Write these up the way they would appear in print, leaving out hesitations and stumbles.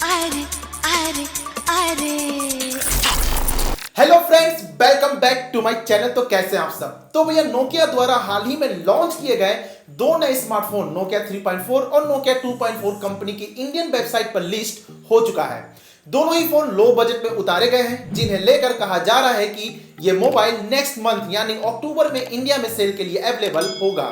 अरे अरे अरे। Hello friends, welcome back to my channel. तो कैसे हैं आप सब? तो भैया नोकिया द्वारा हाल ही में लॉन्च किए गए दो नए स्मार्टफोन नोकिया 3.4 और नोकिया 2.4 कंपनी की इंडियन वेबसाइट पर लिस्ट हो चुका है। दोनों ही फोन लो बजट में उतारे गए हैं, जिन्हें लेकर कहा जा रहा है कि ये मोबाइल नेक्स्ट मंथ यानी अक्टूबर में इंडिया में सेल के लिए अवेलेबल होगा।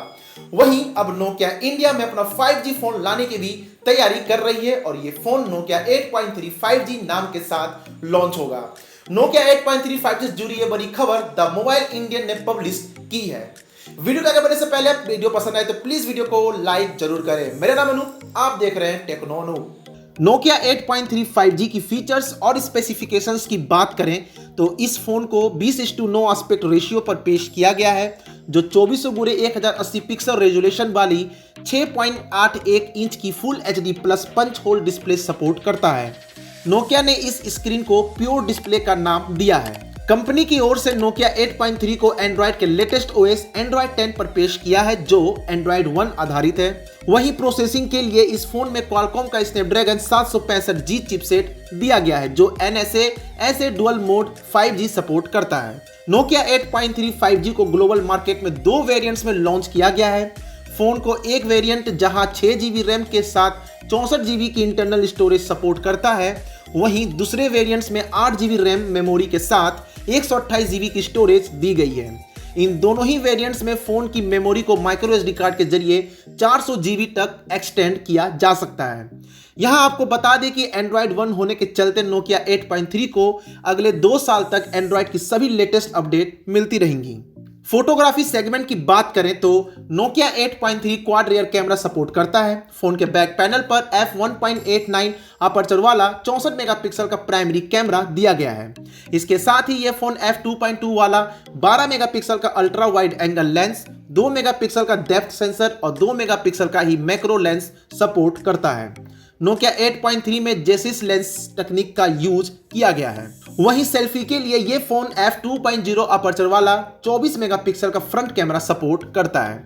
वहीं अब नोकिया इंडिया में अपना 5G फोन लाने की भी तैयारी कर रही है और ये फोन नोकिया 8.3 5G नाम के साथ लॉन्च होगा। नोकिया 8.3 5G से जुड़ी ये बड़ी खबर द मोबाइल इंडियन ने पब्लिश की है। वीडियो को आगे बढ़ने से पहले वीडियो पसंद आए तो प्लीज वीडियो को लाइक जरूर करें। मेरा नाम अनु, आप देख रहे हैं टेक्नोनू। नोकिया 8.3 5G की फीचर्स और स्पेसिफिकेशंस की बात करें तो इस फोन को 20:9 एस्पेक्ट रेशियो पर पेश किया गया है, जो 24x1080 पिक्सल रेजोल्यूशन वाली 6.81 इंच की full HD plus punch hole display support करता है। नोकिया ने इस स्क्रीन को प्योर डिस्प्ले का नाम दिया है। कंपनी की ओर से नोकिया 8.3 को एंड्रॉइड के लेटेस्ट ओएस एंड्रॉइड 10 पर पेश किया है, जो एंड्रॉइड 1 आधारित है। वहीं प्रोसेसिंग के लिए इस फोन में क्वालकॉम का स्नैपड्रैगन 765G चिपसेट दिया गया है, जो NSA ऐसे डुअल मोड 5G सपोर्ट करता है। नोकिया 8.3 5G को ग्लोबल मार्केट में दो वेरिएंट्स में लॉन्च किया गया है। फोन को एक वेरिएंट जहां 6GB रैम के साथ 64GB की इंटरनल स्टोरेज सपोर्ट करता है, वहीं दूसरे वेरिएंट्स में 8GB रैम मेमोरी के साथ 128GB की स्टोरेज दी गई है। इन दोनों ही वेरिएंट्स में फोन की मेमोरी को माइक्रो SD कार्ड के जरिए 400GB तक एक्सटेंड किया जा सकता है। यहां आपको बता दें कि एंड्रॉइड 1 होने के चलते नोकिया 8.3 को अगले 2 साल तक एंड्रॉइड की सभी लेटेस्ट अपडेट मिलती रहेंगी। फोटोग्राफी सेगमेंट की बात करें तो Nokia 8.3 quad rear camera support करता है। फोन के बैक पैनल पर f1.89 अपर्चर वाला 64 मेगापिक्सल का प्राइमरी कैमरा दिया गया है। इसके साथ ही यह फोन f2.2 वाला 12 मेगापिक्सल का ultra wide angle lens, 2 megapixel का डेप्थ सेंसर और 2 मेगापिक्सल का ही मैक्रो लेंस सपोर्ट करता है। नोकिया 8.3 में जेसिस लेंस तकनीक का यूज किया गया है। वहीं सेल्फी के लिए यह फोन f2.0 अपर्चर वाला 24 मेगापिक्सल का फ्रंट कैमरा सपोर्ट करता है।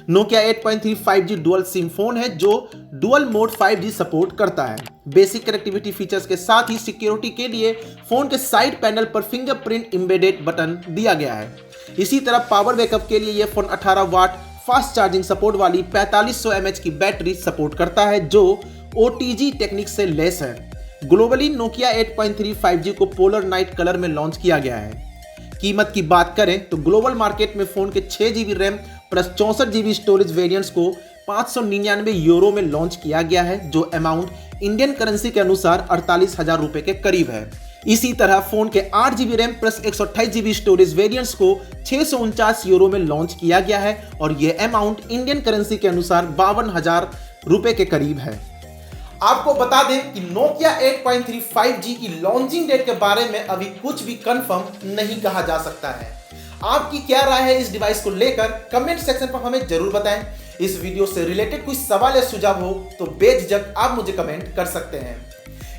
Nokia 8.3 5G dual SIM phone है, जो डुअल मोड 5G सपोर्ट करता है। बेसिक कनेक्टिविटी फीचर्स के साथ ही सिक्योरिटी के लिए फोन के साइड पैनल पर फिंगरप्रिंट एम्बेडेड बटन दिया गया है। इसी तरह पावर बैकअप के लिए यह phone 18 watt fast charging support वाली 4500 mAh की बैटरी सपोर्ट करता है, जो OTG टेक्निक से लेस है। ग्लोबली नोकिया 8.3 5G को पोलर नाइट कलर में लॉन्च किया गया है। कीमत की बात करें तो ग्लोबल मार्केट में फोन के 6GB RAM plus 64GB storage variants को 599 यूरो में लॉन्च किया गया है, जो अमाउंट इंडियन करेंसी के अनुसार 48,000 रुपए के करीब है। इसी तरह फोन के 8GB RAM plus 128GB storage variants को 649 यूरो में लॉन्च किया गया है और यह अमाउंट इंडियन करेंसी के अनुसार 52,000 रुपए के करीब है। आपको बता दें कि नोकिया 8.3 5G की लॉन्चिंग डेट के बारे में अभी कुछ भी कंफर्म नहीं कहा जा सकता है। आपकी क्या राय है इस डिवाइस को लेकर? कमेंट सेक्शन पर हमें जरूर बताएं। इस वीडियो से रिलेटेड कोई सवाल या सुझाव हो तो बेझिझक आप मुझे कमेंट कर सकते हैं।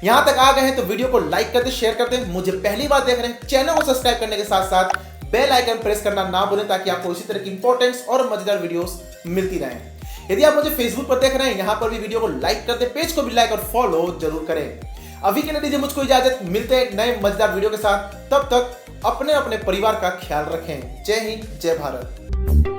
यहां तक आ गए हैं तो वीडियो को लाइक करते, शेयर करते, मुझे पहली बार देख रहे हैं चैनल को सब्सक्राइब करने के साथ साथ बेल आइकन प्रेस करना ना भूलें, ताकि आपको इसी तरह की इंपॉर्टेंट और मजेदार वीडियोस मिलती रहें। यदि आप मुझे फेसबुक पर देख रहे हैं, यहां पर भी वीडियो को लाइक कर दें, पेज को भी लाइक और फॉलो जरूर करें। अभी के लिए दीजिए मुझको इजाजत, मिलते हैं एक नए मजेदार वीडियो के साथ। तब तक अपने अपने परिवार का ख्याल रखें। जय हिंद, जय भारत।